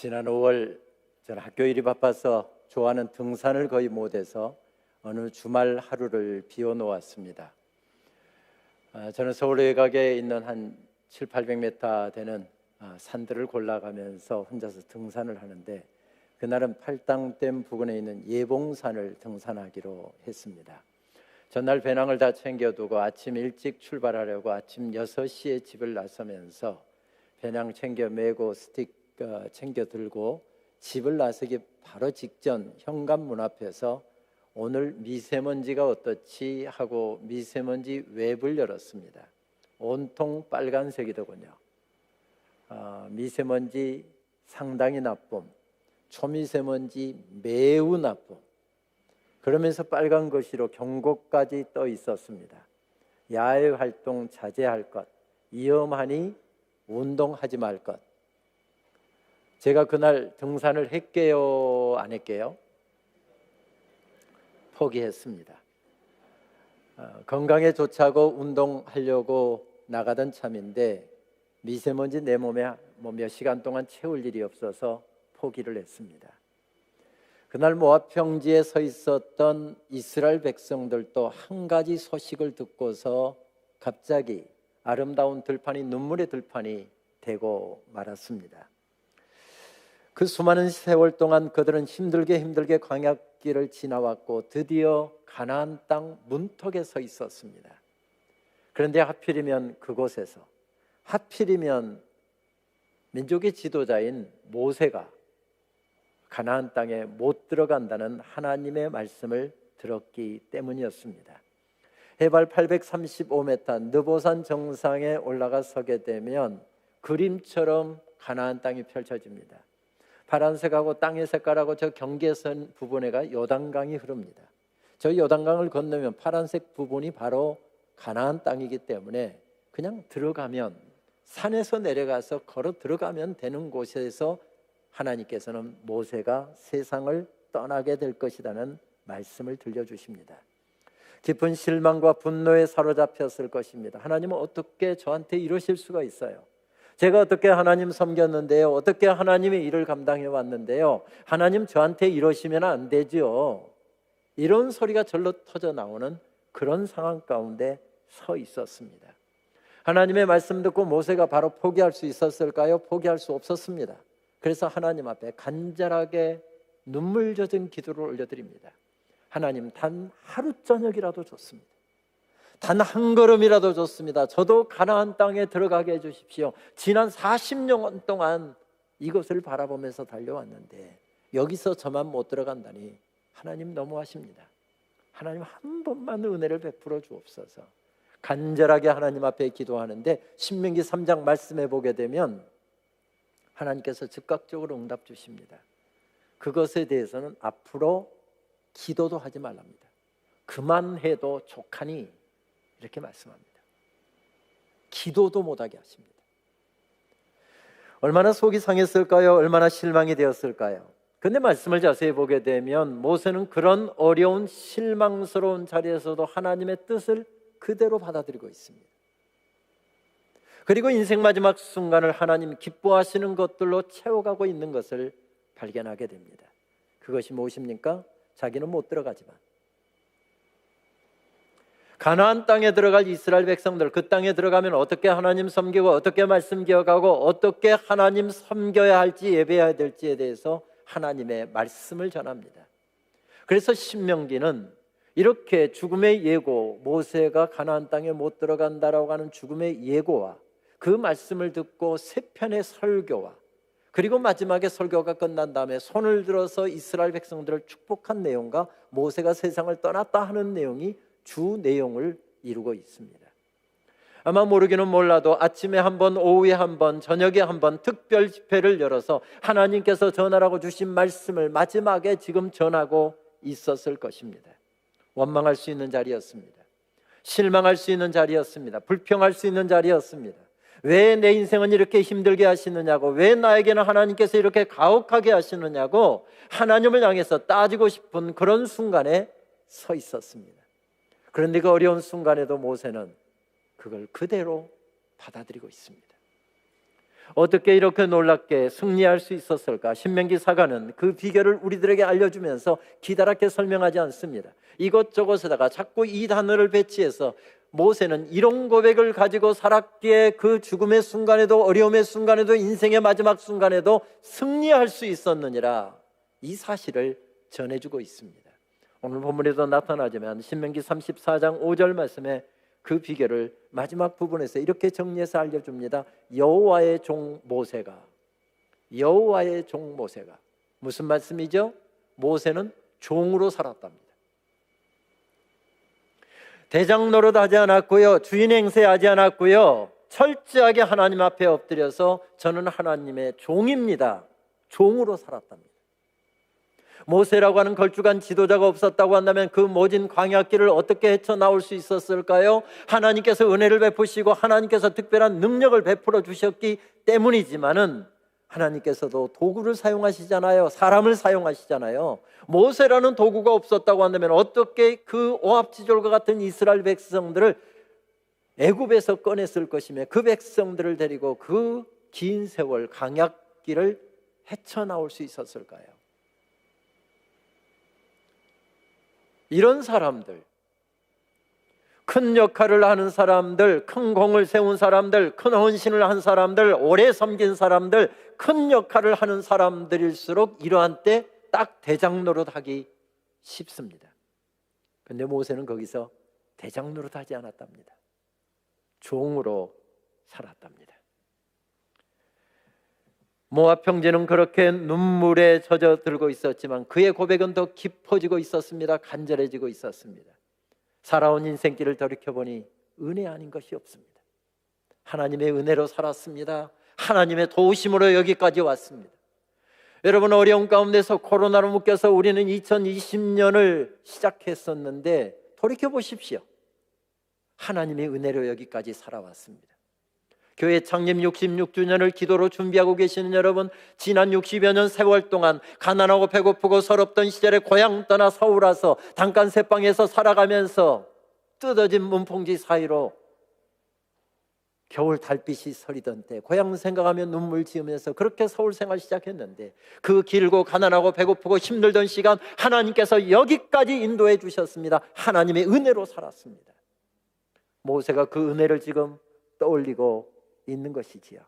지난 5월 저는 학교 일이 바빠서 좋아하는 등산을 거의 못해서 어느 주말 하루를 비워놓았습니다. 저는 서울 외곽에 있는 한 700~800m 되는 산들을 골라가면서 혼자서 등산을 하는데, 그날은 팔당댐 부근에 있는 예봉산을 등산하기로 했습니다. 전날 배낭을 다 챙겨두고 아침 일찍 출발하려고 아침 6시에 집을 나서면서 배낭 챙겨 메고 스틱 챙겨 들고 집을 나서기 바로 직전 현관문 앞에서 오늘 미세먼지가 어떻지 하고 미세먼지 웹을 열었습니다. 온통 빨간색이더군요. 미세먼지 상당히 나쁨, 초미세먼지 매우 나쁨. 그러면서 빨간 글씨로 경고까지 떠 있었습니다. 야외 활동 자제할 것, 위험하니 운동하지 말 것. 제가 그날 등산을 했게요, 안 했게요? 포기했습니다. 건강에 좋자고 운동하려고 나가던 참인데 미세먼지 내 몸에 몇 시간 동안 채울 일이 없어서 포기를 했습니다. 그날 모압 평지에 서 있었던 이스라엘 백성들도 한 가지 소식을 듣고서 갑자기 아름다운 들판이 눈물의 들판이 되고 말았습니다. 그 수많은 세월 동안 그들은 힘들게 광야길을 지나왔고 드디어 가나안 땅 문턱에 서 있었습니다. 그런데 하필이면 그곳에서, 하필이면 민족의 지도자인 모세가 가나안 땅에 못 들어간다는 하나님의 말씀을 들었기 때문이었습니다. 해발 835m 느보산 정상에 올라가 서게 되면 그림처럼 가나안 땅이 펼쳐집니다. 파란색하고 땅의 색깔하고 저 경계선 부분에가 요단강이 흐릅니다. 저 요단강을 건너면 파란색 부분이 바로 가나안 땅이기 때문에 그냥 들어가면, 산에서 내려가서 걸어 들어가면 되는 곳에서 하나님께서는 모세가 세상을 떠나게 될 것이라는 말씀을 들려주십니다. 깊은 실망과 분노에 사로잡혔을 것입니다. 하나님은 어떻게 저한테 이러실 수가 있어요? 제가 어떻게 하나님 섬겼는데요? 어떻게 하나님의 일을 감당해 왔는데요? 하나님 저한테 이러시면 안 되죠. 이런 소리가 절로 터져 나오는 그런 상황 가운데 서 있었습니다. 하나님의 말씀 듣고 모세가 바로 포기할 수 있었을까요? 포기할 수 없었습니다. 그래서 하나님 앞에 간절하게 눈물 젖은 기도를 올려드립니다. 하나님, 단 하루 저녁이라도 좋습니다. 단 한 걸음이라도 좋습니다. 저도 가나안 땅에 들어가게 해주십시오. 지난 40년 동안 이것을 바라보면서 달려왔는데 여기서 저만 못 들어간다니 하나님 너무하십니다. 하나님 한 번만 은혜를 베풀어 주옵소서. 간절하게 하나님 앞에 기도하는데 신명기 3장 말씀해 보게 되면 하나님께서 즉각적으로 응답 주십니다. 그것에 대해서는 앞으로 기도도 하지 말랍니다. 그만해도 족하니 이렇게 말씀합니다. 기도도 못하게 하십니다. 얼마나 속이 상했을까요? 얼마나 실망이 되었을까요? 근데 말씀을 자세히 보게 되면 모세는 그런 어려운 실망스러운 자리에서도 하나님의 뜻을 그대로 받아들이고 있습니다. 그리고 인생 마지막 순간을 하나님 기뻐하시는 것들로 채워가고 있는 것을 발견하게 됩니다. 그것이 무엇입니까? 자기는 못 들어가지만 가나안 땅에 들어갈 이스라엘 백성들, 그 땅에 들어가면 어떻게 하나님 섬기고 어떻게 말씀 기억하고 어떻게 하나님 섬겨야 할지 예배해야 될지에 대해서 하나님의 말씀을 전합니다. 그래서 신명기는 이렇게 죽음의 예고, 모세가 가나안 땅에 못 들어간다라고 하는 죽음의 예고와 그 말씀을 듣고 세 편의 설교와 그리고 마지막에 설교가 끝난 다음에 손을 들어서 이스라엘 백성들을 축복한 내용과 모세가 세상을 떠났다 하는 내용이 주 내용을 이루고 있습니다. 아마 모르기는 몰라도 아침에 한 번, 오후에 한 번, 저녁에 한 번 특별 집회를 열어서 하나님께서 전하라고 주신 말씀을 마지막에 지금 전하고 있었을 것입니다. 원망할 수 있는 자리였습니다. 실망할 수 있는 자리였습니다. 불평할 수 있는 자리였습니다. 왜 내 인생은 이렇게 힘들게 하시느냐고, 왜 나에게는 하나님께서 이렇게 가혹하게 하시느냐고 하나님을 향해서 따지고 싶은 그런 순간에 서 있었습니다. 그런데 그 어려운 순간에도 모세는 그걸 그대로 받아들이고 있습니다. 어떻게 이렇게 놀랍게 승리할 수 있었을까? 신명기 사가는 그 비결을 우리들에게 알려주면서 기다랗게 설명하지 않습니다. 이것저것에다가 자꾸 이 단어를 배치해서 모세는 이런 고백을 가지고 살았기에 그 죽음의 순간에도, 어려움의 순간에도, 인생의 마지막 순간에도 승리할 수 있었느니라, 이 사실을 전해주고 있습니다. 오늘 본문에도 나타나지만 신명기 34장 5절 말씀에 그 비결을 마지막 부분에서 이렇게 정리해서 알려줍니다. 여호와의 종 모세가, 여호와의 종 모세가 무슨 말씀이죠? 모세는 종으로 살았답니다. 대장 노릇하지 않았고요, 주인 행세하지 않았고요, 철저하게 하나님 앞에 엎드려서 저는 하나님의 종입니다, 종으로 살았답니다. 모세라고 하는 걸쭉한 지도자가 없었다고 한다면 그 모진 광야길을 어떻게 헤쳐나올 수 있었을까요? 하나님께서 은혜를 베푸시고 하나님께서 특별한 능력을 베풀어 주셨기 때문이지만은 하나님께서도 도구를 사용하시잖아요. 사람을 사용하시잖아요. 모세라는 도구가 없었다고 한다면 어떻게 그 오합지졸과 같은 이스라엘 백성들을 애굽에서 꺼냈을 것이며 그 백성들을 데리고 그 긴 세월 광야길을 헤쳐나올 수 있었을까요? 이런 사람들, 큰 역할을 하는 사람들, 큰 공을 세운 사람들, 큰 헌신을 한 사람들, 오래 섬긴 사람들, 큰 역할을 하는 사람들일수록 이러한 때 딱 대장 노릇하기 쉽습니다. 그런데 모세는 거기서 대장 노릇하지 않았답니다. 종으로 살았답니다. 모압 형제는 그렇게 눈물에 젖어들고 있었지만 그의 고백은 더 깊어지고 있었습니다. 간절해지고 있었습니다. 살아온 인생길을 돌이켜보니 은혜 아닌 것이 없습니다. 하나님의 은혜로 살았습니다. 하나님의 도우심으로 여기까지 왔습니다. 여러분, 어려운 가운데서 코로나로 묶여서 우리는 2020년을 시작했었는데 돌이켜보십시오. 하나님의 은혜로 여기까지 살아왔습니다. 교회 창립 66주년을 기도로 준비하고 계시는 여러분, 지난 60여 년 세월 동안 가난하고 배고프고 서럽던 시절에 고향 떠나 서울 와서 단칸 새방에서 살아가면서 뜯어진 문풍지 사이로 겨울 달빛이 서리던 때 고향 생각하며 눈물 지으면서 그렇게 서울 생활 시작했는데 그 길고 가난하고 배고프고 힘들던 시간 하나님께서 여기까지 인도해 주셨습니다. 하나님의 은혜로 살았습니다. 모세가 그 은혜를 지금 떠올리고 있는 것이지요.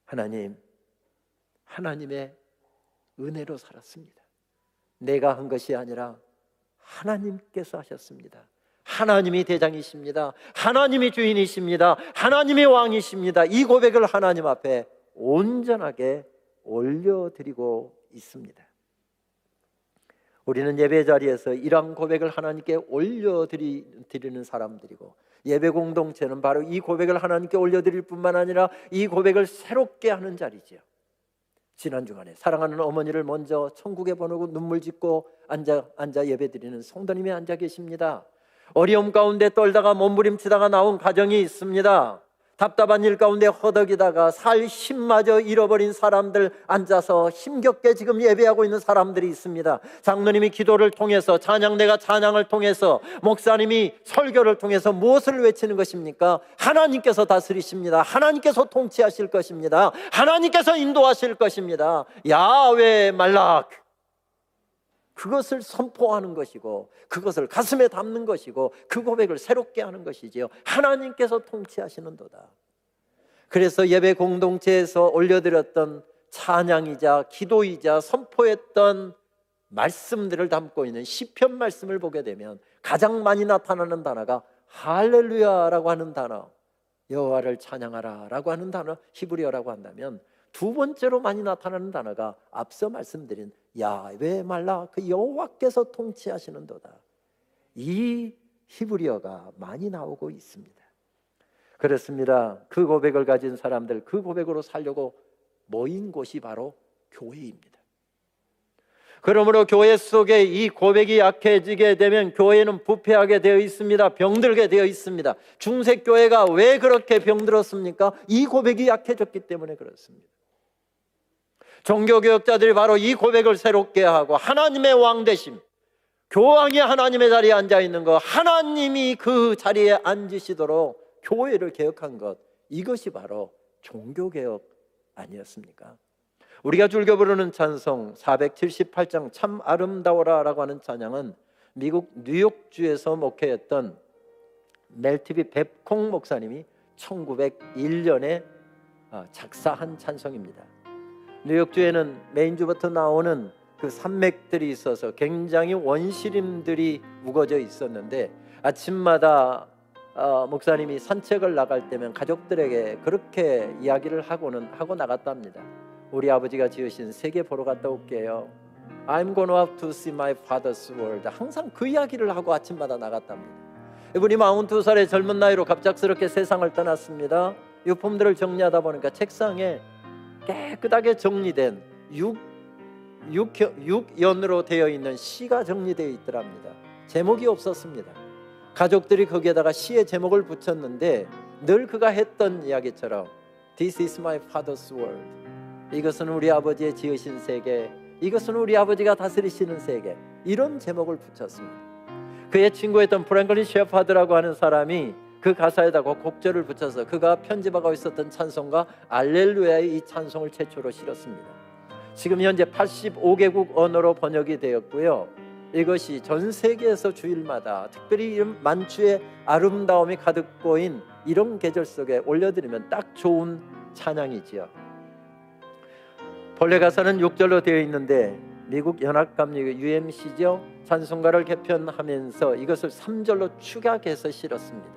하나님의 은혜로 살았습니다. 내가 한 것이 아니라 하나님께서 하셨습니다. 하나님이 대장이십니다. 하나님이 주인이십니다. 하나님이 왕이십니다. 이 고백을 하나님 앞에 온전하게 올려드리고 있습니다. 우리는 예배 자리에서 이러한 고백을 하나님께 올려드리는 사람들이고, 예배 공동체는 바로 이 고백을 하나님께 올려드릴 뿐만 아니라 이 고백을 새롭게 하는 자리지요. 지난 주간에 사랑하는 어머니를 먼저 천국에 보내고 눈물 짓고 앉아 예배드리는 성도님이 앉아 계십니다. 어려움 가운데 떨다가 몸부림치다가 나온 가정이 있습니다. 답답한 일 가운데 허덕이다가 살 힘마저 잃어버린 사람들 앉아서 힘겹게 지금 예배하고 있는 사람들이 있습니다. 장로님이 기도를 통해서, 찬양대가 찬양을 통해서, 목사님이 설교를 통해서 무엇을 외치는 것입니까? 하나님께서 다스리십니다. 하나님께서 통치하실 것입니다. 하나님께서 인도하실 것입니다. 야훼 말락, 그것을 선포하는 것이고 그것을 가슴에 담는 것이고 그 고백을 새롭게 하는 것이지요. 하나님께서 통치하시는도다. 그래서 예배 공동체에서 올려드렸던 찬양이자 기도이자 선포했던 말씀들을 담고 있는 시편 말씀을 보게 되면 가장 많이 나타나는 단어가 할렐루야라고 하는 단어, 여호와를 찬양하라 라고 하는 단어, 히브리어라고 한다면 두 번째로 많이 나타나는 단어가 앞서 말씀드린 야훼 말라, 그 여호와께서 통치하시는도다. 이 히브리어가 많이 나오고 있습니다. 그렇습니다. 그 고백을 가진 사람들, 그 고백으로 살려고 모인 곳이 바로 교회입니다. 그러므로 교회 속에 이 고백이 약해지게 되면 교회는 부패하게 되어 있습니다. 병들게 되어 있습니다. 중세교회가 왜 그렇게 병들었습니까? 이 고백이 약해졌기 때문에 그렇습니다. 종교개혁자들이 바로 이 고백을 새롭게 하고 하나님의 왕 되심, 교황이 하나님의 자리에 앉아있는 것, 하나님이 그 자리에 앉으시도록 교회를 개혁한 것, 이것이 바로 종교개혁 아니었습니까? 우리가 즐겨 부르는 찬송 478장 참 아름다워라 라고 하는 찬양은 미국 뉴욕주에서 목회했던 멜티비 뱁콩 목사님이 1901년에 작사한 찬송입니다. 뉴욕주에는 메인주부터 나오는 그 산맥들이 있어서 굉장히 원시림들이 우거져 있었는데 아침마다 목사님이 산책을 나갈 때면 가족들에게 그렇게 이야기를 하고 나갔답니다. 우리 아버지가 지으신 세계 보러 갔다 올게요. I'm gonna have to see my father's world. 항상 그 이야기를 하고 아침마다 나갔답니다. 이분이 42살의 젊은 나이로 갑작스럽게 세상을 떠났습니다. 유품들을 정리하다 보니까 책상에 깨끗하게 정리된 6연으로 되어 있는 시가 정리되어 있더랍니다. 제목이 없었습니다. 가족들이 거기에다가 시의 제목을 붙였는데 늘 그가 했던 이야기처럼 This is my father's world. 이것은 우리 아버지의 지으신 세계, 이것은 우리 아버지가 다스리시는 세계, 이런 제목을 붙였습니다. 그의 친구였던 프랭클린 셰퍼드라고 하는 사람이 그 가사에다가 곡절을 붙여서 그가 편집하고 있었던 찬송가 알렐루야의 이 찬송을 최초로 실었습니다. 지금 현재 85개국 언어로 번역이 되었고요. 이것이 전 세계에서 주일마다 특별히 이런 만추의 아름다움이 가득 보인 이런 계절 속에 올려드리면 딱 좋은 찬양이지요. 본래 가사는 6절로 되어 있는데 미국 연합감리교 UMC죠. 찬송가를 개편하면서 이것을 3절로 축약해서 실었습니다.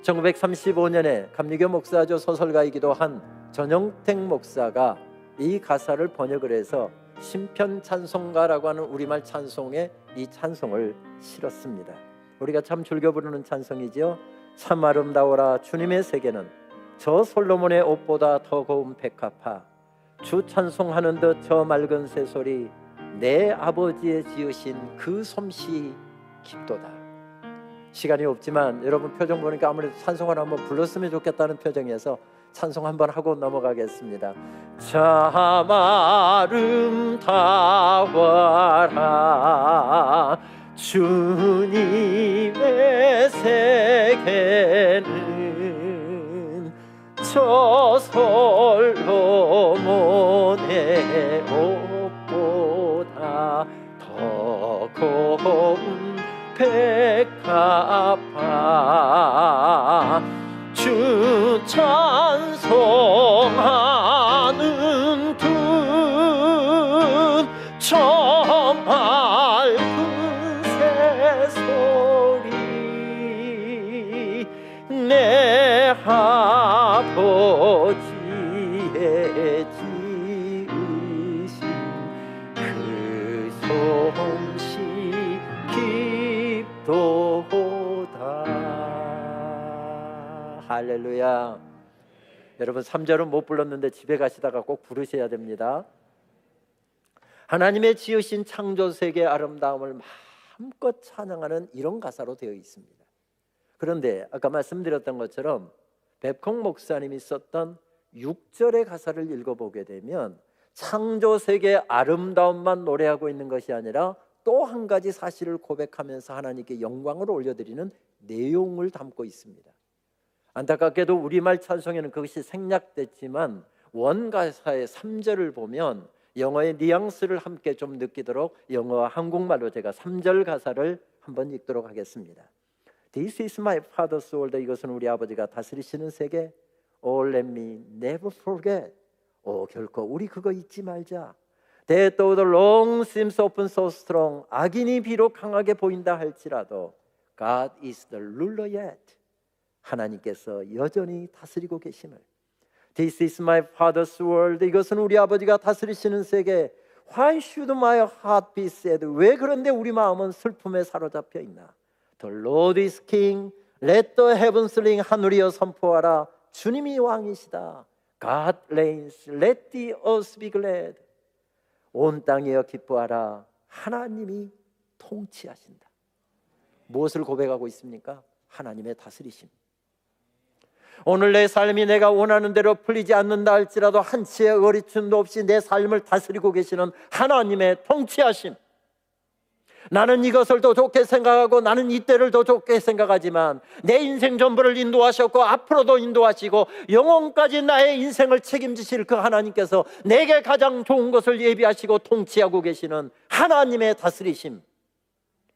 1935년에 감리교 목사죠 소설가이기도 한 전영택 목사가 이 가사를 번역을 해서 신편 찬송가라고 하는 우리말 찬송에 이 찬송을 실었습니다. 우리가 참 즐겨 부르는 찬송이죠. 참 아름다워라 주님의 세계는 저 솔로몬의 옷보다 더 고운 백합화, 주 찬송하는 듯 저 맑은 새소리, 내 아버지의 지으신 그 솜씨 깊도다. 시간이 없지만 여러분 표정 보니까 아무래도 찬송을 한번 불렀으면 좋겠다는 표정이어서 찬송 한번 하고 넘어가겠습니다. 참 아름다워라 주님의 세계는 저 솔로몬의 옷보다 더 고운 백합화, 주 찬송하는 듯 저 맑은 새소리, 내 아버지의 지으신 그 솜씨 깊도다. 할렐루야. 여러분 3절은 못 불렀는데 집에 가시다가 꼭 부르셔야 됩니다. 하나님의 지으신 창조세계의 아름다움을 마음껏 찬양하는 이런 가사로 되어 있습니다. 그런데 아까 말씀드렸던 것처럼 뱁콩 목사님이 썼던 6절의 가사를 읽어보게 되면 창조세계의 아름다움만 노래하고 있는 것이 아니라 또 한 가지 사실을 고백하면서 하나님께 영광을 올려드리는 내용을 담고 있습니다. 안타깝게도 우리말 찬송에는 그것이 생략됐지만 원가사의 3절을 보면 영어의 뉘앙스를 함께 좀 느끼도록 영어와 한국말로 제가 3절 가사를 한번 읽도록 하겠습니다. This is my father's world. 이것은 우리 아버지가 다스리시는 세계. Oh, let me never forget. 결코 우리 그거 잊지 말자. That though the long seems often so strong. 악인이 비록 강하게 보인다 할지라도 God is the ruler yet. 하나님께서 여전히 다스리고 계심을. This is my father's world. 이것은 우리 아버지가 다스리시는 세계. Why should my heart be sad? 왜 그런데 우리 마음은 슬픔에 사로잡혀 있나? The Lord is king. Let the heavens ring. 하늘이여 선포하라. 주님이 왕이시다. God reigns. Let the earth be glad. 온 땅이여 기뻐하라. 하나님이 통치하신다. 무엇을 고백하고 있습니까? 하나님의 다스리심. 오늘 내 삶이 내가 원하는 대로 풀리지 않는다 할지라도 한치의 어리춤도 없이 내 삶을 다스리고 계시는 하나님의 통치하심. 나는 이것을 더 좋게 생각하고 나는 이때를 더 좋게 생각하지만 내 인생 전부를 인도하셨고 앞으로도 인도하시고 영원까지 나의 인생을 책임지실 그 하나님께서 내게 가장 좋은 것을 예비하시고 통치하고 계시는 하나님의 다스리심,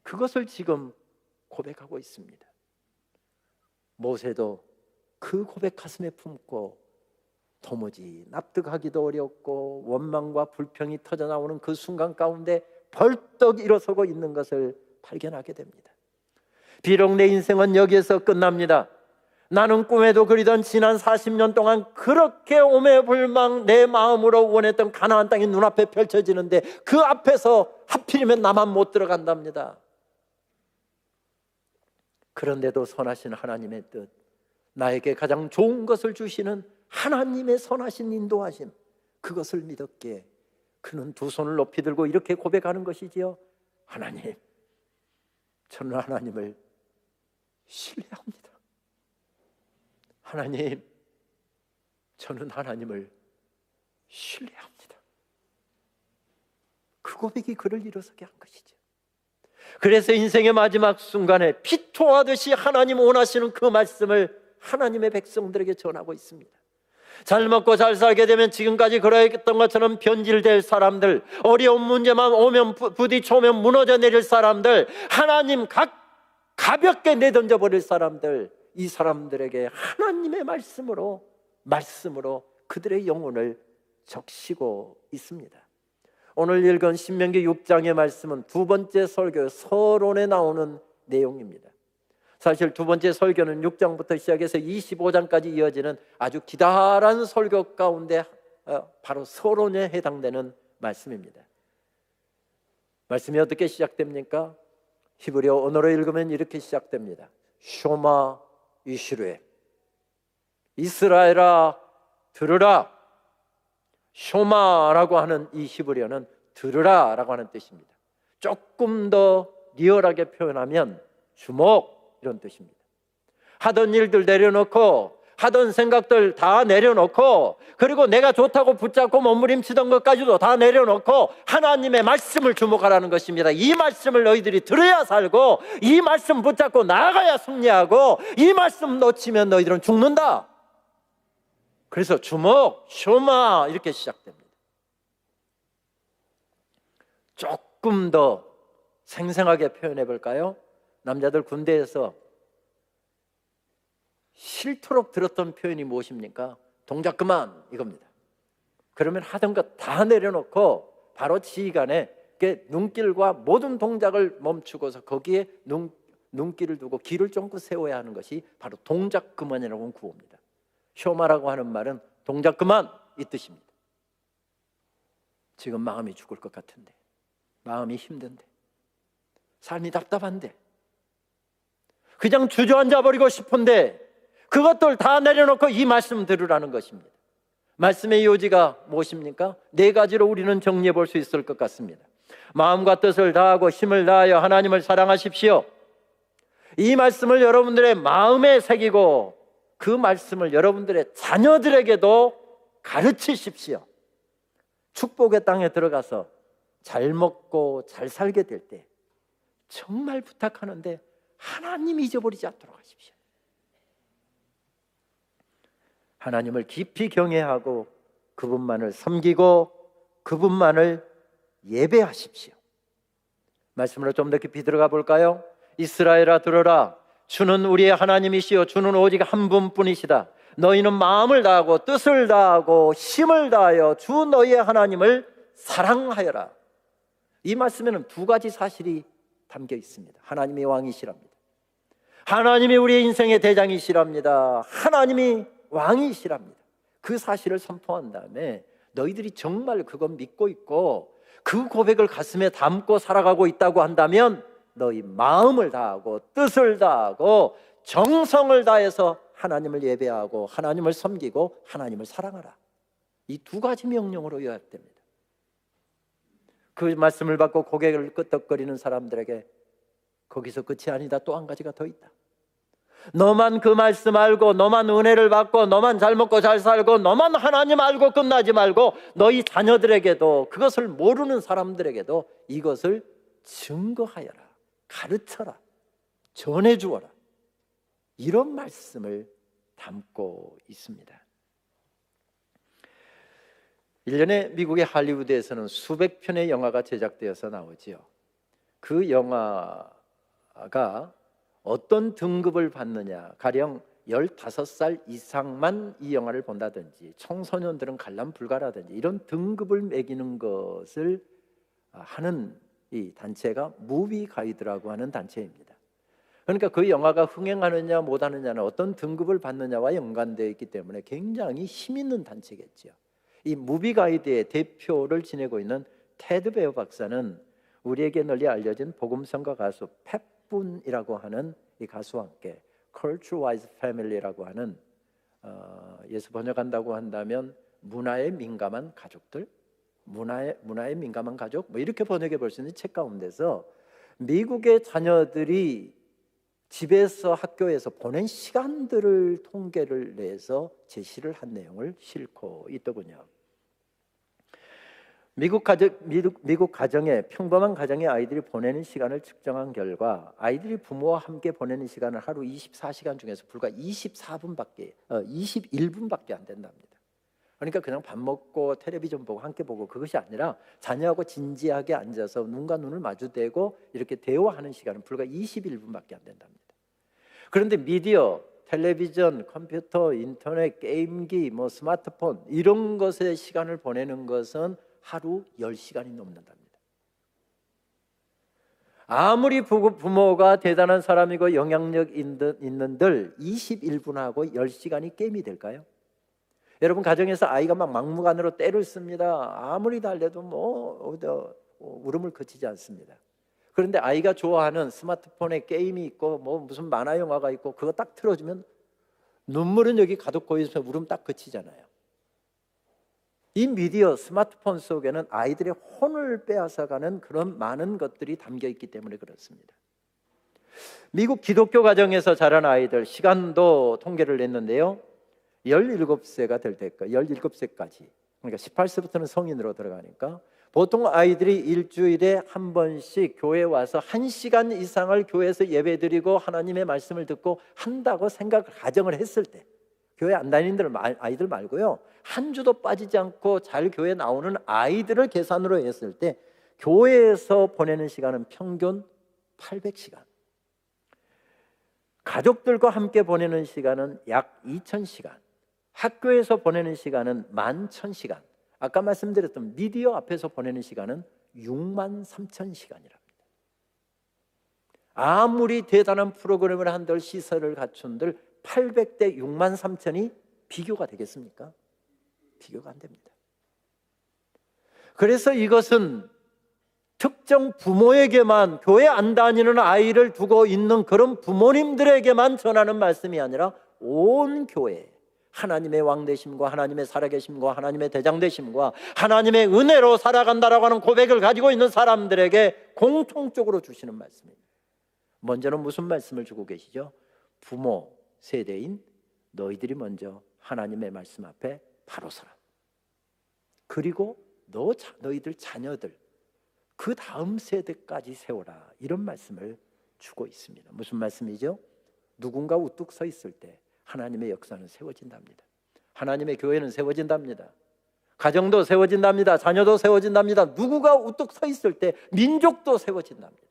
그것을 지금 고백하고 있습니다. 모세도 그 고백 가슴에 품고 도무지 납득하기도 어렵고 원망과 불평이 터져나오는 그 순간 가운데 벌떡 일어서고 있는 것을 발견하게 됩니다. 비록 내 인생은 여기에서 끝납니다. 나는 꿈에도 그리던 지난 40년 동안 그렇게 오매불망 내 마음으로 원했던 가나안 땅이 눈앞에 펼쳐지는데 그 앞에서 하필이면 나만 못 들어간답니다. 그런데도 선하신 하나님의 뜻, 나에게 가장 좋은 것을 주시는 하나님의 선하신 인도하심, 그것을 믿었기에 그는 두 손을 높이 들고 이렇게 고백하는 것이지요. 하나님, 저는 하나님을 신뢰합니다. 하나님, 저는 하나님을 신뢰합니다. 그 고백이 그를 일어서게 한 것이죠. 그래서 인생의 마지막 순간에 피토하듯이 하나님 원하시는 그 말씀을 하나님의 백성들에게 전하고 있습니다. 잘 먹고 잘 살게 되면 지금까지 그러했던 것처럼 변질될 사람들, 어려운 문제만 오면 부딪혀오면 무너져 내릴 사람들, 하나님 가볍게 내던져 버릴 사람들, 이 사람들에게 하나님의 말씀으로 그들의 영혼을 적시고 있습니다. 오늘 읽은 신명기 6장의 말씀은 두 번째 설교 서론에 나오는 내용입니다. 사실 두 번째 설교는 6장부터 시작해서 25장까지 이어지는 아주 기다란 설교 가운데 바로 서론에 해당되는 말씀입니다. 말씀이 어떻게 시작됩니까? 히브리어 언어로 읽으면 이렇게 시작됩니다. 쇼마 이스라엘, 이스라엘아 들으라. 쇼마라고 하는 이 히브리어는 들으라라고 하는 뜻입니다. 조금 더 리얼하게 표현하면 주목, 이런 뜻입니다. 하던 일들 내려놓고, 하던 생각들 다 내려놓고, 그리고 내가 좋다고 붙잡고 몸부림치던 것까지도 다 내려놓고 하나님의 말씀을 주목하라는 것입니다. 이 말씀을 너희들이 들어야 살고, 이 말씀 붙잡고 나아가야 승리하고, 이 말씀 놓치면 너희들은 죽는다. 그래서 주목, 쇼마 이렇게 시작됩니다. 조금 더 생생하게 표현해 볼까요? 남자들 군대에서 싫도록 들었던 표현이 무엇입니까? 동작 그만, 이겁니다. 그러면 하던 것 다 내려놓고 바로 지휘관에 눈길과 모든 동작을 멈추고서 거기에 눈길을 두고 귀를 쫑긋 세워야 하는 것이 바로 동작 그만이라고 구호입니다. 쇼마라고 하는 말은 동작 그만, 이 뜻입니다. 지금 마음이 죽을 것 같은데, 마음이 힘든데, 삶이 답답한데, 그냥 주저앉아 버리고 싶은데 그것들 다 내려놓고 이 말씀 들으라는 것입니다. 말씀의 요지가 무엇입니까? 네 가지로 우리는 정리해 볼 수 있을 것 같습니다. 마음과 뜻을 다하고 힘을 다하여 하나님을 사랑하십시오. 이 말씀을 여러분들의 마음에 새기고 그 말씀을 여러분들의 자녀들에게도 가르치십시오. 축복의 땅에 들어가서 잘 먹고 잘 살게 될 때 정말 부탁하는데 하나님 잊어버리지 않도록 하십시오. 하나님을 깊이 경외하고 그분만을 섬기고 그분만을 예배하십시오. 말씀으로 좀 더 깊이 들어가 볼까요? 이스라엘아 들어라. 주는 우리의 하나님이시요 주는 오직 한 분뿐이시다. 너희는 마음을 다하고 뜻을 다하고 힘을 다하여 주 너희의 하나님을 사랑하여라. 이 말씀에는 두 가지 사실이 담겨 있습니다. 하나님이 왕이시랍니다. 하나님이 우리의 인생의 대장이시랍니다. 하나님이 왕이시랍니다. 그 사실을 선포한 다음에 너희들이 정말 그건 믿고 있고 그 고백을 가슴에 담고 살아가고 있다고 한다면 너희 마음을 다하고 뜻을 다하고 정성을 다해서 하나님을 예배하고 하나님을 섬기고 하나님을 사랑하라. 이 두 가지 명령으로 요약됩니다. 그 말씀을 받고 고개를 끄덕거리는 사람들에게 거기서 끝이 아니다. 또 한 가지가 더 있다. 너만 그 말씀 알고 너만 은혜를 받고 너만 잘 먹고 잘 살고 너만 하나님 알고 끝나지 말고 너희 자녀들에게도 그것을 모르는 사람들에게도 이것을 증거하여라, 가르쳐라, 전해주어라, 이런 말씀을 담고 있습니다. 1년에 미국의 할리우드에서는 수백 편의 영화가 제작되어서 나오지요. 그 영화가 어떤 등급을 받느냐, 가령 15살 이상만 이 영화를 본다든지 청소년들은 관람 불가라든지 이런 등급을 매기는 것을 하는 이 단체가 무비 가이드라고 하는 단체입니다. 그러니까 그 영화가 흥행하느냐 못하느냐는 어떤 등급을 받느냐와 연관되어 있기 때문에 굉장히 힘 있는 단체겠죠. 이 무비 가이드의 대표를 지내고 있는 테드 베어 박사는 우리에게 널리 알려진 복음성가 가수 팻분이라고 하는 이 가수와 함께 Culture Wise Family라고 하는 예수 번역한다고 한다면 문화에 민감한 가족들, 문화에 민감한 가족, 뭐 이렇게 번역해 볼 수 있는 책 가운데서 미국의 자녀들이 집에서 학교에서 보낸 시간들을 통계를 내서 제시를 한 내용을 싣고 있더군요. 미국 가정에 평범한 가정의 아이들이 보내는 시간을 측정한 결과 아이들이 부모와 함께 보내는 시간은 하루 24시간 중에서 불과 21분밖에 안 된답니다. 그러니까 그냥 밥 먹고 텔레비전 보고 함께 보고 그것이 아니라 자녀하고 진지하게 앉아서 눈과 눈을 마주대고 이렇게 대화하는 시간은 불과 21분밖에 안 된답니다. 그런데 미디어, 텔레비전, 컴퓨터, 인터넷, 게임기, 스마트폰 이런 것에 시간을 보내는 것은 하루 10시간이 넘는답니다. 아무리 부모가 대단한 사람이고 영향력 있는들 21분하고 10시간이 게임이 될까요? 여러분 가정에서 아이가 막 막무가내로 때를 씁니다. 아무리 달래도 울음을 그치지 않습니다. 그런데 아이가 좋아하는 스마트폰에 게임이 있고 무슨 만화 영화가 있고 그거 딱 틀어주면 눈물은 여기 가득 고여서 울음 딱 그치잖아요. 이 미디어, 스마트폰 속에는 아이들의 혼을 빼앗아가는 그런 많은 것들이 담겨 있기 때문에 그렇습니다. 미국 기독교 가정에서 자란 아이들 시간도 통계를 냈는데요. 17세가 될 때까지, 17세까지, 그러니까 18세부터는 성인으로 들어가니까 보통 아이들이 일주일에 한 번씩 교회에 와서 1시간 이상을 교회에서 예배드리고 하나님의 말씀을 듣고 한다고 가정을 했을 때, 교회 안 다니는 아이들 말고요, 한 주도 빠지지 않고 잘 교회에 나오는 아이들을 계산으로 했을 때 교회에서 보내는 시간은 평균 800시간, 가족들과 함께 보내는 시간은 약 2000시간, 학교에서 보내는 시간은 11,000시간, 아까 말씀드렸던 미디어 앞에서 보내는 시간은 63,000시간이랍니다. 아무리 대단한 프로그램을 한들 시설을 갖춘들 800대 63,000이 비교가 되겠습니까? 비교가 안 됩니다. 그래서 이것은 특정 부모에게만, 교회 안 다니는 아이를 두고 있는 그런 부모님들에게만 전하는 말씀이 아니라 온 교회, 하나님의 왕 되심과 하나님의 살아계심과 하나님의 대장 되심과 하나님의 은혜로 살아간다라고 하는 고백을 가지고 있는 사람들에게 공통적으로 주시는 말씀입니다. 먼저는 무슨 말씀을 주고 계시죠? 부모 세대인 너희들이 먼저 하나님의 말씀 앞에 바로 서라. 그리고 너희들 자녀들 그 다음 세대까지 세워라. 이런 말씀을 주고 있습니다. 무슨 말씀이죠? 누군가 우뚝 서 있을 때 하나님의 역사는 세워진답니다. 하나님의 교회는 세워진답니다. 가정도 세워진답니다. 자녀도 세워진답니다. 누구가 우뚝 서 있을 때 민족도 세워진답니다.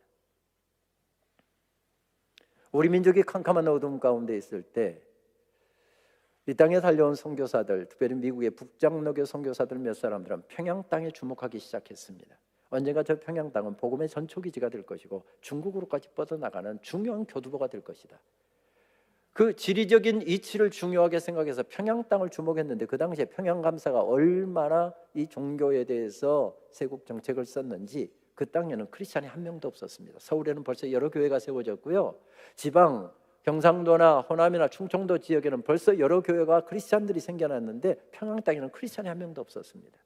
우리 민족이 캄캄한 어둠 가운데 있을 때 이 땅에 달려온 선교사들, 특별히 미국의 북장로교 선교사들 몇 사람들은 평양 땅에 주목하기 시작했습니다. 언젠가 저 평양 땅은 복음의 전초기지가 될 것이고 중국으로까지 뻗어나가는 중요한 교두보가 될 것이다. 그 지리적인 이치를 중요하게 생각해서 평양 땅을 주목했는데 그 당시에 평양 감사가 얼마나 이 종교에 대해서 세국 정책을 썼는지 그 땅에는 크리스찬이 한 명도 없었습니다. 서울에는 벌써 여러 교회가 세워졌고요. 지방 경상도나 호남이나 충청도 지역에는 벌써 여러 교회가 크리스찬들이 생겨났는데 평양 땅에는 크리스찬이 한 명도 없었습니다.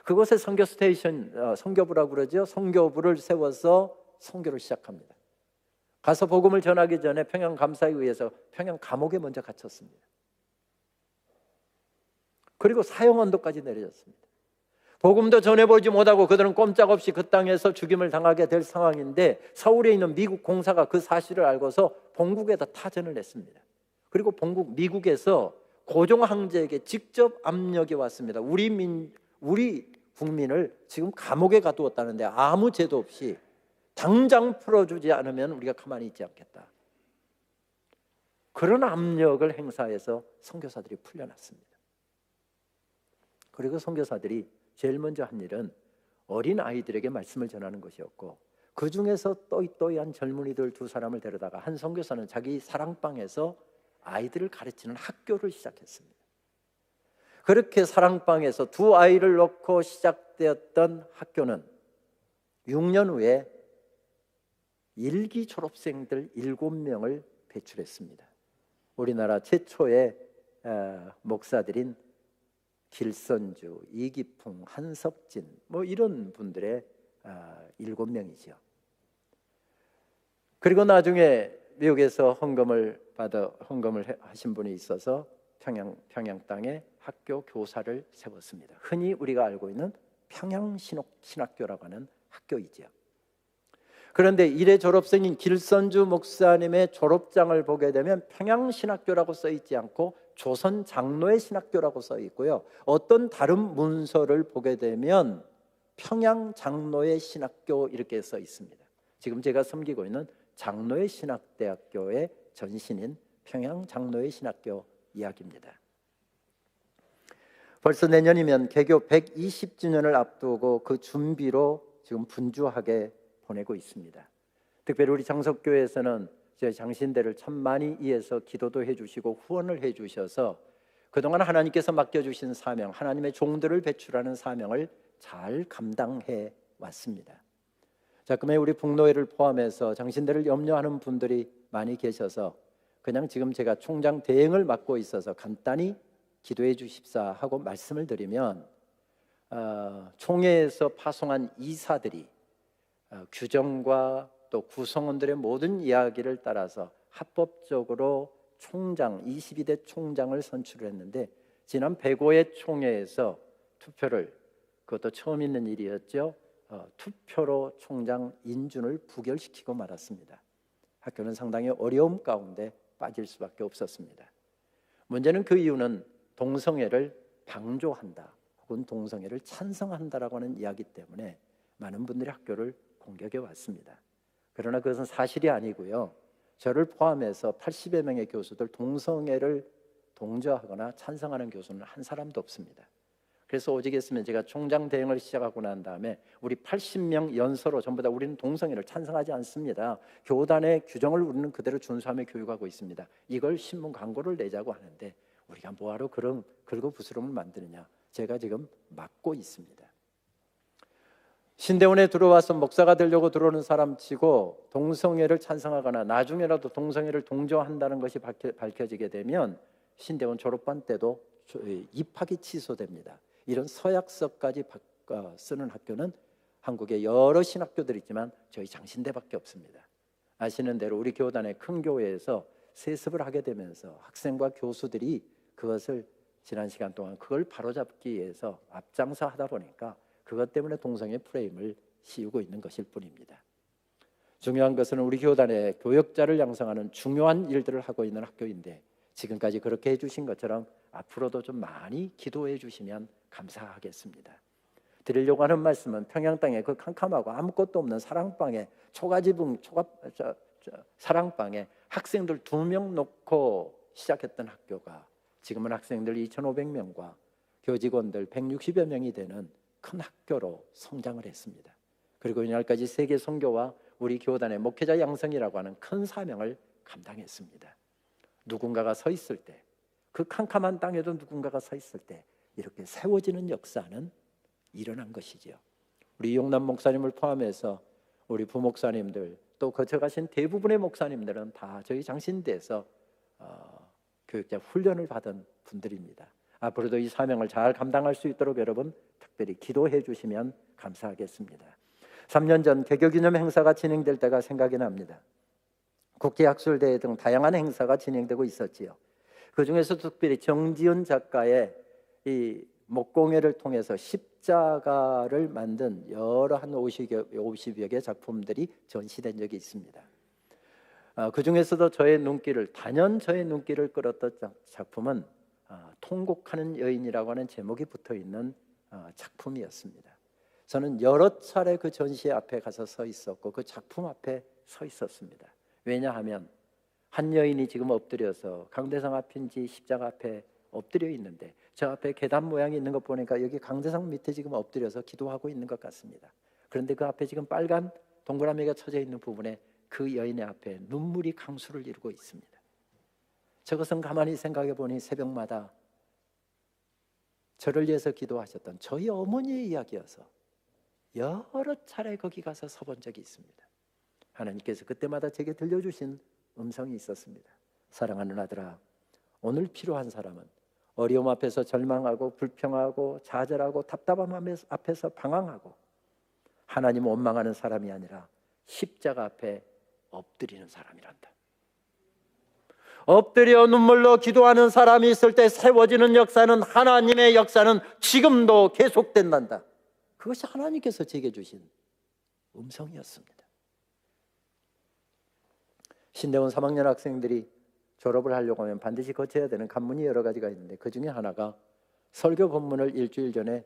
그곳에 선교 스테이션, 선교부라고 그러죠. 선교부를 세워서 선교를 시작합니다. 가서 복음을 전하기 전에 평양 감사에 의해서 평양 감옥에 먼저 갇혔습니다. 그리고 사형 언도까지 내려졌습니다. 복음도 전해보지 못하고 그들은 꼼짝없이 그 땅에서 죽임을 당하게 될 상황인데, 서울에 있는 미국 공사가 그 사실을 알고서 본국에다 타전을 냈습니다. 그리고 미국에서 고종 황제에게 직접 압력이 왔습니다. 우리 국민을 지금 감옥에 가두었다는데 아무 죄도 없이 당장 풀어주지 않으면 우리가 가만히 있지 않겠다. 그런 압력을 행사해서 선교사들이 풀려났습니다. 그리고 선교사들이 제일 먼저 한 일은 어린 아이들에게 말씀을 전하는 것이었고, 그 중에서 또이또이한 젊은이들 두 사람을 데려다가 한 선교사는 자기 사랑방에서 아이들을 가르치는 학교를 시작했습니다. 그렇게 사랑방에서 두 아이를 놓고 시작되었던 학교는 6년 후에 일기 졸업생들 7명을 배출했습니다. 우리나라 최초의 목사들인 길선주, 이기풍, 한석진 이런 분들의 7명이죠. 그리고 나중에 미국에서 헌금을 하신 분이 있어서 평양 땅에 학교 교사를 세웠습니다. 흔히 우리가 알고 있는 평양신학교라고 하는 학교이죠. 그런데 일회 졸업생인 길선주 목사님의 졸업장을 보게 되면 평양신학교라고 써 있지 않고 조선장로의 신학교라고 써 있고요, 어떤 다른 문서를 보게 되면 평양장로의 신학교 이렇게 써 있습니다. 지금 제가 섬기고 있는 장로의 신학대학교의 전신인 평양장로의 신학교 이야기입니다. 벌써 내년이면 개교 120주년을 앞두고 그 준비로 지금 분주하게 보내고 있습니다. 특별히 우리 장석교회에서는 저희 장신대를 참 많이 이해서 기도도 해주시고 후원을 해주셔서 그동안 하나님께서 맡겨주신 사명, 하나님의 종들을 배출하는 사명을 잘 감당해 왔습니다. 자, 그러면 우리 북노회를 포함해서 장신대를 염려하는 분들이 많이 계셔서 그냥 지금 제가 총장 대행을 맡고 있어서 간단히 기도해 주십사 하고 말씀을 드리면, 총회에서 파송한 이사들이 규정과 또 구성원들의 모든 이야기를 따라서 합법적으로 22대 총장을 선출했는데, 지난 105회 총회에서 투표를, 그것도 처음 있는 일이었죠, 투표로 총장 인준을 부결시키고 말았습니다. 학교는 상당히 어려움 가운데 빠질 수밖에 없었습니다. 문제는 그 이유는 동성애를 방조한다 혹은 동성애를 찬성한다라고 하는 이야기 때문에 많은 분들이 학교를 공격해 왔습니다. 그러나 그것은 사실이 아니고요, 저를 포함해서 80여 명의 교수들 동성애를 동조하거나 찬성하는 교수는 한 사람도 없습니다. 그래서 오직 했으면 제가 총장 대행을 시작하고 난 다음에 우리 80명 연서로 전부 다 우리는 동성애를 찬성하지 않습니다, 교단의 규정을 우리는 그대로 준수하며 교육하고 있습니다, 이걸 신문 광고를 내자고 하는데 우리가 뭐하러 그런 긁어부스럼을 만드느냐, 제가 지금 막고 있습니다. 신대원에 들어와서 목사가 되려고 들어오는 사람 치고 동성애를 찬성하거나 나중에라도 동성애를 동조한다는 것이 밝혀지게 되면 신대원 졸업반 때도 입학이 취소됩니다. 이런 서약서까지 쓰는 학교는 한국에 여러 신학교들이 있지만 저희 장신대밖에 없습니다. 아시는 대로 우리 교단의 큰 교회에서 세습을 하게 되면서 학생과 교수들이 그것을 지난 시간 동안 그걸 바로잡기 위해서 앞장서 하다 보니까 그것 때문에 동성애 프레임을 씌우고 있는 것일 뿐입니다. 중요한 것은 우리 교단의 교역자를 양성하는 중요한 일들을 하고 있는 학교인데, 지금까지 그렇게 해주신 것처럼 앞으로도 좀 많이 기도해 주시면 감사하겠습니다. 드리려고 하는 말씀은 평양 땅에 그 캄캄하고 아무것도 없는 사랑방에 사랑방에 학생들 2명 놓고 시작했던 학교가 지금은 학생들 2,500명과 교직원들 160여 명이 되는 큰 학교로 성장을 했습니다. 그리고 이날까지 세계 선교와 우리 교단의 목회자 양성이라고 하는 큰 사명을 감당했습니다. 누군가가 서 있을 때, 그 캄캄한 땅에도 누군가가 서 있을 때 이렇게 세워지는 역사는 일어난 것이지요. 우리 용남 목사님을 포함해서 우리 부목사님들 또 거쳐가신 대부분의 목사님들은 다 저희 장신대에서 교육자 훈련을 받은 분들입니다. 앞으로도 이 사명을 잘 감당할 수 있도록 여러분 특별히 기도해 주시면 감사하겠습니다. 3년 전 개교기념 행사가 진행될 때가 생각이 납니다. 국제학술대회 등 다양한 행사가 진행되고 있었지요. 그 중에서 특별히 정지은 작가의 이 목공예를 통해서 십자가를 만든 여러 한 50여 개 작품들이 전시된 적이 있습니다. 그 중에서도 단연 저의 눈길을 끌었던 작품은 통곡하는 여인이라고 하는 제목이 붙어있는 작품이었습니다. 저는 여러 차례 그 전시 앞에 가서 서 있었고 그 작품 앞에 서 있었습니다. 왜냐하면 한 여인이 지금 엎드려서 강대상 앞인지 십자가 앞에 엎드려 있는데, 저 앞에 계단 모양이 있는 것 보니까 여기 강대상 밑에 지금 엎드려서 기도하고 있는 것 같습니다. 그런데 그 앞에 지금 빨간 동그라미가 쳐져 있는 부분에 그 여인의 앞에 눈물이 강수를 이루고 있습니다. 저것은 가만히 생각해 보니 새벽마다 저를 위해서 기도하셨던 저희 어머니의 이야기여서 여러 차례 거기 가서 서본 적이 있습니다. 하나님께서 그때마다 제게 들려주신 음성이 있었습니다. 사랑하는 아들아, 오늘 필요한 사람은 어려움 앞에서 절망하고 불평하고 좌절하고 답답함 앞에서 방황하고 하나님 원망하는 사람이 아니라 십자가 앞에 엎드리는 사람이란다. 엎드려 눈물로 기도하는 사람이 있을 때 세워지는 역사는, 하나님의 역사는 지금도 계속된단다. 그것이 하나님께서 제게 주신 음성이었습니다. 신대원 3학년 학생들이 졸업을 하려고 하면 반드시 거쳐야 되는 관문이 여러 가지가 있는데, 그 중에 하나가 설교 본문을 일주일 전에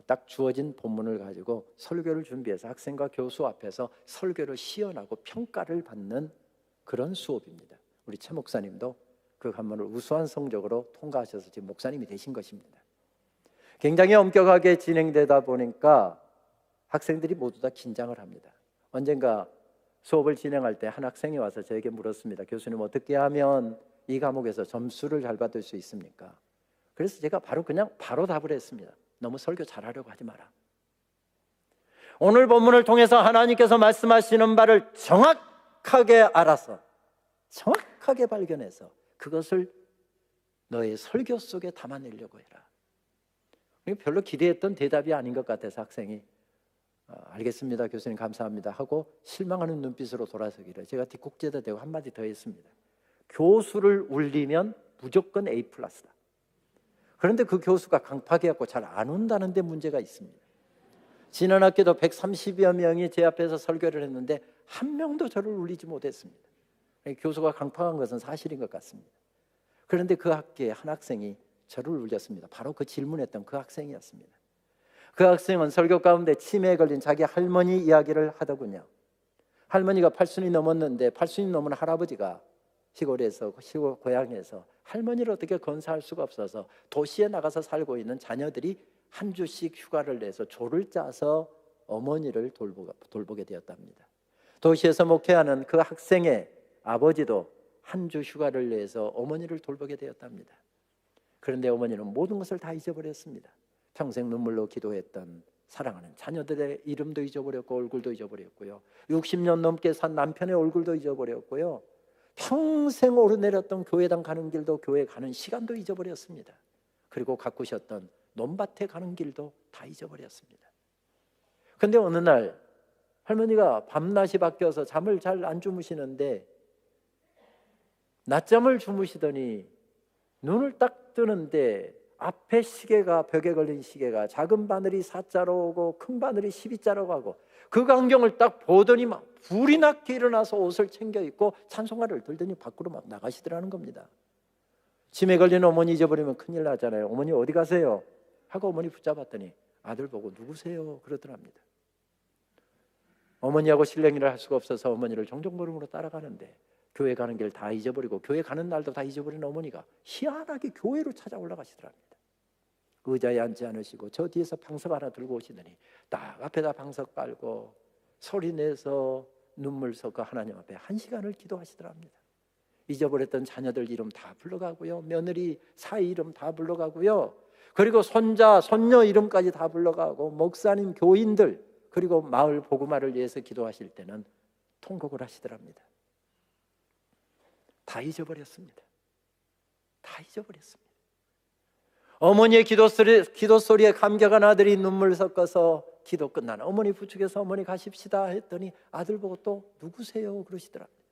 딱 주어진 본문을 가지고 설교를 준비해서 학생과 교수 앞에서 설교를 시연하고 평가를 받는 그런 수업입니다. 우리 최 목사님도 그 관문을 우수한 성적으로 통과하셔서 지금 목사님이 되신 것입니다. 굉장히 엄격하게 진행되다 보니까 학생들이 모두 다 긴장을 합니다. 언젠가 수업을 진행할 때 한 학생이 와서 저에게 물었습니다. 교수님, 어떻게 하면 이 과목에서 점수를 잘 받을 수 있습니까? 그래서 제가 바로 답을 했습니다. 너무 설교 잘하려고 하지 마라. 오늘 본문을 통해서 하나님께서 말씀하시는 바를 정확하게 알아서, 정확하게 발견해서 그것을 너의 설교 속에 담아내려고 해라. 별로 기대했던 대답이 아닌 것 같아서 학생이 알겠습니다, 교수님 감사합니다 하고 실망하는 눈빛으로 돌아서기를 제가 뒷꼭지에다 대고 한마디 더 했습니다. 교수를 울리면 무조건 A 플러스다. 그런데 그 교수가 강팍해갖고 잘 안 온다는 데 문제가 있습니다. 지난 학기도 130여 명이 제 앞에서 설교를 했는데 한 명도 저를 울리지 못했습니다. 교수가 강팍한 것은 사실인 것 같습니다. 그런데 그 학기에 한 학생이 저를 울렸습니다. 바로 그 질문했던 그 학생이었습니다. 그 학생은 설교 가운데 치매에 걸린 자기 할머니 이야기를 하더군요. 할머니가 80이 넘었는데 80이 넘은 할아버지가 시골 고향에서 할머니를 어떻게 건사할 수가 없어서 도시에 나가서 살고 있는 자녀들이 한 주씩 휴가를 내서 조를 짜서 어머니를 돌보게 되었답니다. 도시에서 목회하는 그 학생의 아버지도 한 주 휴가를 내서 어머니를 돌보게 되었답니다. 그런데 어머니는 모든 것을 다 잊어버렸습니다. 평생 눈물로 기도했던 사랑하는 자녀들의 이름도 잊어버렸고 얼굴도 잊어버렸고요, 60년 넘게 산 남편의 얼굴도 잊어버렸고요, 평생 오르내렸던 교회당 가는 길도, 교회 가는 시간도 잊어버렸습니다. 그리고 가꾸셨던 논밭에 가는 길도 다 잊어버렸습니다. 그런데 어느 날 할머니가 밤낮이 바뀌어서 잠을 잘 안 주무시는데 낮잠을 주무시더니 눈을 딱 뜨는데 앞에 시계가, 벽에 걸린 시계가 작은 바늘이 4자로 오고 큰 바늘이 12자로 가고, 그 광경을 딱 보더니 막 불이 나게 일어나서 옷을 챙겨 입고 찬송가를 들더니 밖으로 막 나가시더라는 겁니다. 치매 걸린 어머니 잊어버리면 큰일 나잖아요. 어머니 어디 가세요? 하고 어머니 붙잡았더니 아들 보고 누구세요? 그러더랍니다. 어머니하고 실랭이를 할 수가 없어서 어머니를 종종걸음으로 따라가는데 교회 가는 길 다 잊어버리고 교회 가는 날도 다 잊어버린 어머니가 희한하게 교회로 찾아 올라가시더랍니다. 의자에 앉지 않으시고 저 뒤에서 방석 하나 들고 오시더니 딱 앞에다 방석 깔고 소리내서 눈물 섞어 하나님 앞에 1시간을 기도하시더랍니다. 잊어버렸던 자녀들 이름 다 불러가고요, 며느리 사위 이름 다 불러가고요, 그리고 손자 손녀 이름까지 다 불러가고, 목사님 교인들 그리고 마을 복음화를 위해서 기도하실 때는 통곡을 하시더랍니다. 다 잊어버렸습니다. 다 잊어버렸습니다. 어머니의 기도 소리에 감격한 아들이 눈물 섞어서 기도 끝나는 어머니 부축해서 어머니 가십시다 했더니 아들 보고 또 누구세요? 그러시더랍니다.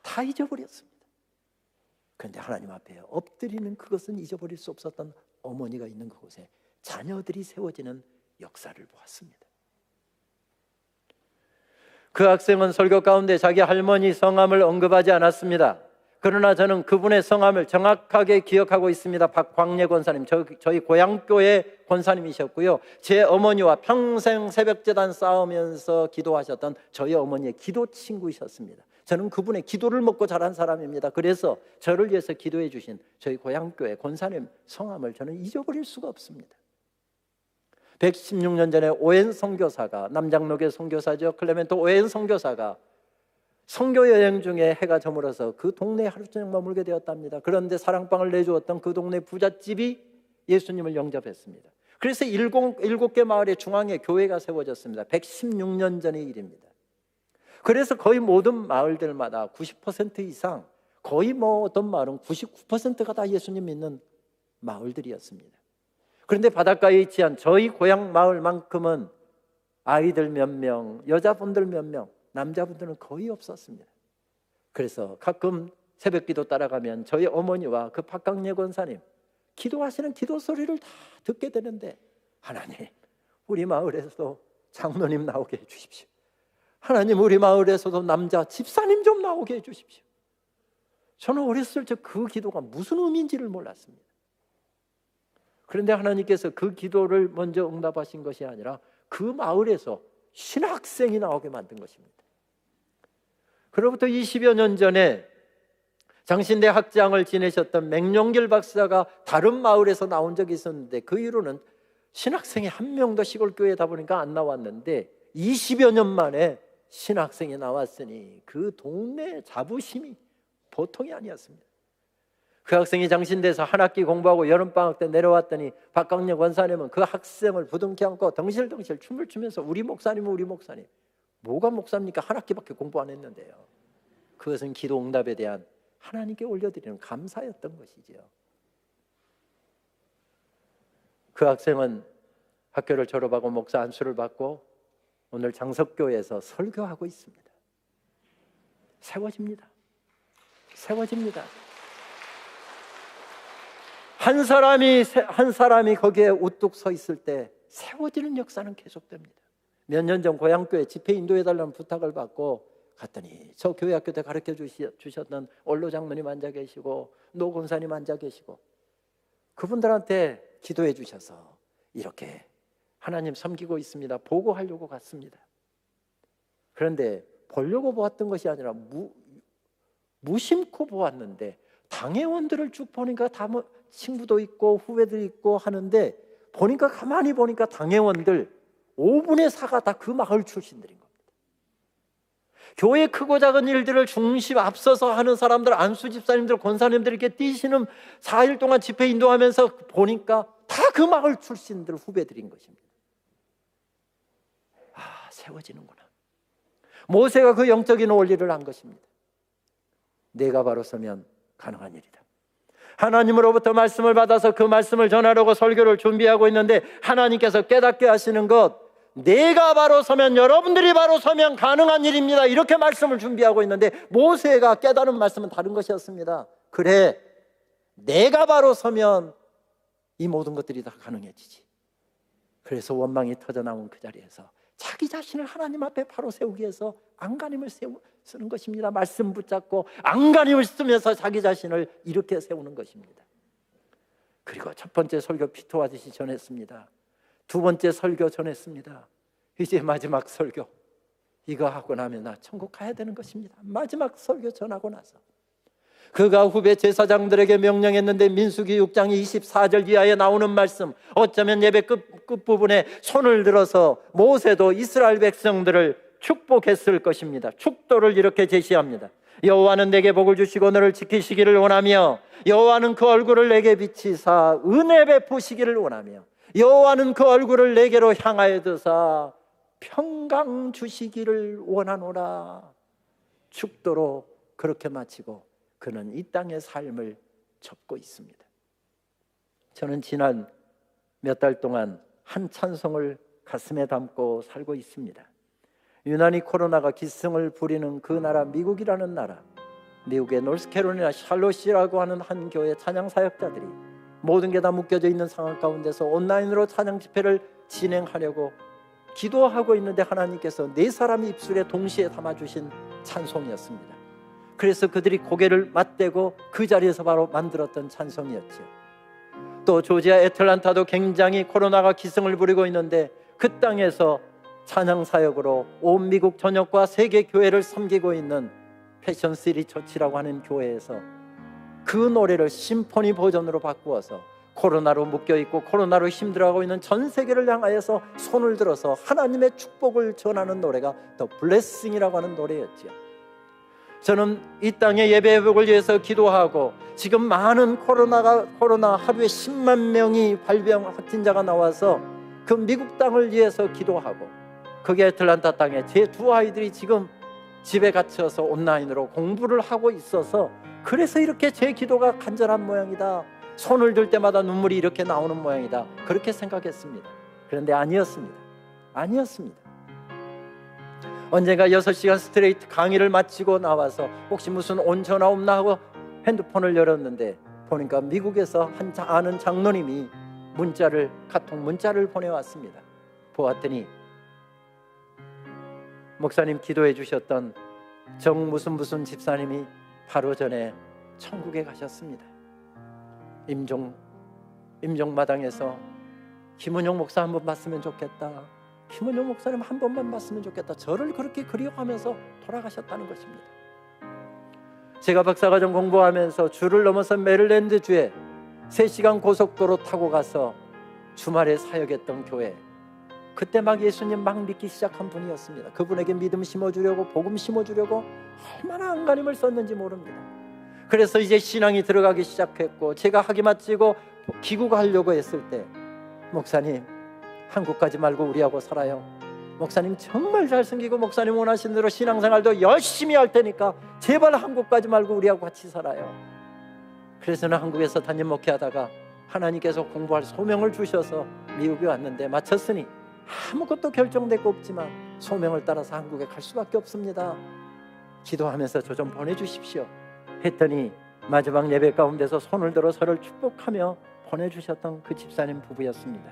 다 잊어버렸습니다. 그런데 하나님 앞에 엎드리는 그것은 잊어버릴 수 없었던 어머니가 있는 그곳에 자녀들이 세워지는 역사를 보았습니다. 그 학생은 설교 가운데 자기 할머니 성함을 언급하지 않았습니다. 그러나 저는 그분의 성함을 정확하게 기억하고 있습니다. 박광래 권사님, 저희 고향교회 권사님이셨고요, 제 어머니와 평생 새벽제단 싸우면서 기도하셨던 저희 어머니의 기도 친구이셨습니다. 저는 그분의 기도를 먹고 자란 사람입니다. 그래서 저를 위해서 기도해 주신 저희 고향교회 권사님 성함을 저는 잊어버릴 수가 없습니다. 116년 전에 오웬 선교사가, 남장로교 선교사죠, 클레멘트 오웬 선교사가 선교 여행 중에 해가 저물어서 그 동네에 하루 저녁 머물게 되었답니다. 그런데 사랑방을 내주었던 그 동네 부잣집이 예수님을 영접했습니다. 그래서 7개 마을의 중앙에 교회가 세워졌습니다. 116년 전의 일입니다. 그래서 거의 모든 마을들마다 90% 이상, 거의 어떤 마을은 99%가 다 예수님 믿는 마을들이었습니다. 그런데 바닷가에 위치한 저희 고향 마을만큼은 아이들 몇 명, 여자분들 몇 명, 남자분들은 거의 없었습니다. 그래서 가끔 새벽기도 따라가면 저희 어머니와 그 박강래 권사님 기도하시는 기도 소리를 다 듣게 되는데, 하나님, 우리 마을에서도 장로님 나오게 해주십시오. 하나님, 우리 마을에서도 남자 집사님 좀 나오게 해주십시오. 저는 어렸을 적 그 기도가 무슨 의미인지를 몰랐습니다. 그런데 하나님께서 그 기도를 먼저 응답하신 것이 아니라 그 마을에서 신학생이 나오게 만든 것입니다. 그로부터 20여 년 전에 장신대 학장을 지내셨던 맹룡길 박사가 다른 마을에서 나온 적이 있었는데, 그 이후로는 신학생이 한 명도 시골교회에다 보니까 안 나왔는데 20여 년 만에 신학생이 나왔으니 그 동네 자부심이 보통이 아니었습니다. 그 학생이 장신대에서 한 학기 공부하고 여름방학 때 내려왔더니 박강래 권사님은 그 학생을 부둥켜 안고 덩실덩실 춤을 추면서 우리 목사님은 우리 목사님. 뭐가 목사입니까? 한 학기밖에 공부 안 했는데요. 그것은 기도 응답에 대한 하나님께 올려드리는 감사였던 것이죠. 그 학생은 학교를 졸업하고 목사 안수를 받고 오늘 장석교회에서 설교하고 있습니다. 세워집니다. 세워집니다. 한 사람이 거기에 우뚝 서 있을 때 세워지는 역사는 계속됩니다. 몇 년 전 고향교회 집회 인도해달라는 부탁을 받고 갔더니 저 교회 학교 때 가르쳐 주셨던 원로 장로님 앉아 계시고 노 권사님 앉아 계시고 그분들한테 기도해 주셔서 이렇게 하나님 섬기고 있습니다. 보고하려고 갔습니다. 그런데 보려고 보았던 것이 아니라 무심코 보았는데 당회원들을 쭉 보니까 다 친구도 있고 후배들 있고 하는데 보니까 가만히 보니까 당회원들 5분의 4가 다 그 마을 출신들인 겁니다. 교회 크고 작은 일들을 중심 앞서서 하는 사람들, 안수 집사님들, 권사님들 이렇게 뛰시는 4일 동안 집회 인도하면서 보니까 다 그 마을 출신들 후배들인 것입니다. 아, 세워지는구나. 모세가 그 영적인 원리를 한 것입니다. 내가 바로 서면 가능한 일이다. 하나님으로부터 말씀을 받아서 그 말씀을 전하려고 설교를 준비하고 있는데 하나님께서 깨닫게 하시는 것, 내가 바로 서면, 여러분들이 바로 서면 가능한 일입니다. 이렇게 말씀을 준비하고 있는데 모세가 깨달은 말씀은 다른 것이었습니다. 그래, 내가 바로 서면 이 모든 것들이 다 가능해지지. 그래서 원망이 터져나온 그 자리에서 자기 자신을 하나님 앞에 바로 세우기 위해서 안간힘을 쓰는 것입니다. 말씀 붙잡고 안간힘을 쓰면서 자기 자신을 이렇게 세우는 것입니다. 그리고 첫 번째 설교 피토하듯이 전했습니다. 두 번째 설교 전했습니다. 이제 마지막 설교, 이거 하고 나면 나 천국 가야 되는 것입니다. 마지막 설교 전하고 나서 그가 후배 제사장들에게 명령했는데 민수기 6장 24절 이하에 나오는 말씀, 어쩌면 예배 끝부분에 손을 들어서 모세도 이스라엘 백성들을 축복했을 것입니다. 축도를 이렇게 제시합니다. 여호와는 내게 복을 주시고 너를 지키시기를 원하며 여호와는 그 얼굴을 내게 비치사 은혜 베푸시기를 원하며 여호와는 그 얼굴을 내게로 향하여 드사 평강 주시기를 원하노라. 축도로 그렇게 마치고 그는 이 땅의 삶을 접고 있습니다. 저는 지난 몇 달 동안 한 찬송을 가슴에 담고 살고 있습니다. 유난히 코로나가 기승을 부리는 그 나라, 미국이라는 나라, 미국의 노스캐롤라이나 샬롯이라고 하는 한 교회 찬양 사역자들이 모든 게 다 묶여져 있는 상황 가운데서 온라인으로 찬양 집회를 진행하려고 기도하고 있는데 하나님께서 네 사람의 입술에 동시에 담아주신 찬송이었습니다. 그래서 그들이 고개를 맞대고 그 자리에서 바로 만들었던 찬송이었죠. 또 조지아 애틀란타도 굉장히 코로나가 기승을 부리고 있는데 그 땅에서 찬양 사역으로 온 미국 전역과 세계 교회를 섬기고 있는 패션시티 처치라고 하는 교회에서 그 노래를 심포니 버전으로 바꾸어서 코로나로 묶여있고 코로나로 힘들어하고 있는 전 세계를 향하여서 손을 들어서 하나님의 축복을 전하는 노래가 더 블레싱이라고 하는 노래였죠. 저는 이 땅의 예배 회복을 위해서 기도하고 지금 많은 코로나 하루에 10만 명이 발병 확진자가 나와서 그 미국 땅을 위해서 기도하고 그게 애틀란타 땅에 제 두 아이들이 지금 집에 갇혀서 온라인으로 공부를 하고 있어서 그래서 이렇게 제 기도가 간절한 모양이다, 손을 들 때마다 눈물이 이렇게 나오는 모양이다, 그렇게 생각했습니다. 그런데 아니었습니다. 언젠가 6시간 스트레이트 강의를 마치고 나와서 혹시 무슨 온 전화 없나 하고 핸드폰을 열었는데 보니까 미국에서 아는 장로님이 카톡 문자를 보내왔습니다. 보았더니 목사님 기도해 주셨던 정 무슨 집사님이 바로 전에 천국에 가셨습니다. 임종마당에서 김은용 목사 한번 봤으면 좋겠다, 김은용 목사님 한 번만 봤으면 좋겠다, 저를 그렇게 그리워하면서 돌아가셨다는 것입니다. 제가 박사과정 공부하면서 주를 넘어서 메릴랜드 주에 3시간 고속도로 타고 가서 주말에 사역했던 교회, 그때 막 예수님 막 믿기 시작한 분이었습니다. 그분에게 믿음 심어주려고, 복음 심어주려고 얼마나 안간힘을 썼는지 모릅니다. 그래서 이제 신앙이 들어가기 시작했고 제가 학위 마치고 귀국하려고 했을 때 목사님 한국 가지 말고 우리하고 살아요, 목사님 정말 잘생기고 목사님 원하신 대로 신앙생활도 열심히 할 테니까 제발 한국 가지 말고 우리하고 같이 살아요. 그래서 저는 한국에서 담임 목회하다가 하나님께서 공부할 소명을 주셔서 미국에 왔는데 마쳤으니 아무것도 결정되고 없지만 소명을 따라서 한국에 갈 수밖에 없습니다. 기도하면서 저 좀 보내주십시오 했더니 마지막 예배 가운데서 손을 들어 저를 축복하며 보내주셨던 그 집사님 부부였습니다.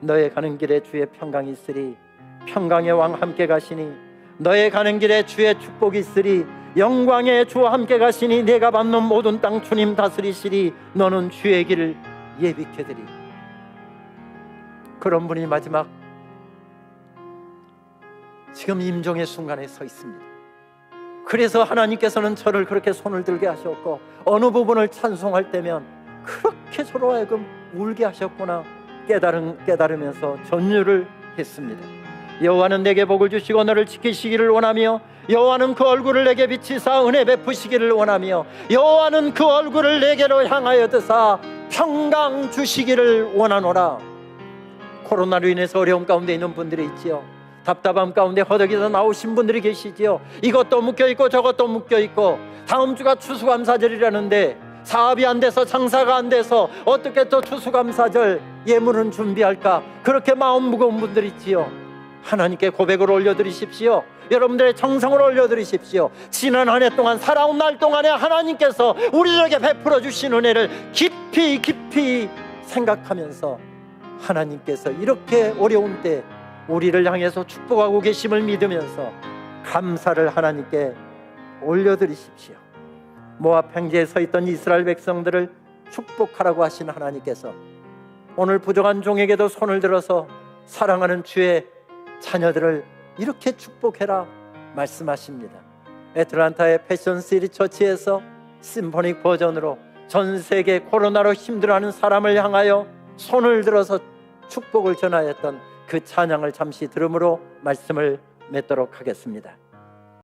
너의 가는 길에 주의 평강이 있으리, 평강의 왕 함께 가시니 너의 가는 길에 주의 축복이 있으리, 영광의 주와 함께 가시니 내가 받는 모든 땅 주님 다스리시리, 너는 주의 길을 예비케 되리. 그런 분이 마지막 지금 임종의 순간에 서 있습니다. 그래서 하나님께서는 저를 그렇게 손을 들게 하셨고 어느 부분을 찬송할 때면 그렇게 저로 하여금 울게 하셨구나 깨달으면서 전율을 했습니다. 여호와는 내게 복을 주시고 너를 지키시기를 원하며 여호와는 그 얼굴을 내게 비치사 은혜 베푸시기를 원하며 여호와는 그 얼굴을 내게로 향하여 드사 평강 주시기를 원하노라. 코로나로 인해서 어려움 가운데 있는 분들이 있지요. 답답함 가운데 허덕이서 나오신 분들이 계시지요. 이것도 묶여있고 저것도 묶여있고 다음 주가 추수감사절이라는데 사업이 안 돼서 장사가 안 돼서 어떻게 또 추수감사절 예물은 준비할까, 그렇게 마음 무거운 분들 있지요. 하나님께 고백을 올려드리십시오. 여러분들의 정성을 올려드리십시오. 지난 한 해 동안 살아온 날 동안에 하나님께서 우리에게 베풀어 주신 은혜를 깊이 생각하면서 하나님께서 이렇게 어려운 때 우리를 향해서 축복하고 계심을 믿으면서 감사를 하나님께 올려드리십시오. 모압 평지에 서 있던 이스라엘 백성들을 축복하라고 하신 하나님께서 오늘 부족한 종에게도 손을 들어서 사랑하는 주의 자녀들을 이렇게 축복해라 말씀하십니다. 애틀란타의 패션시티 처치에서 심포닉 버전으로 전 세계 코로나로 힘들어하는 사람을 향하여 손을 들어서 축복을 전하였던 그 찬양을 잠시 들음으로 말씀을 맺도록 하겠습니다.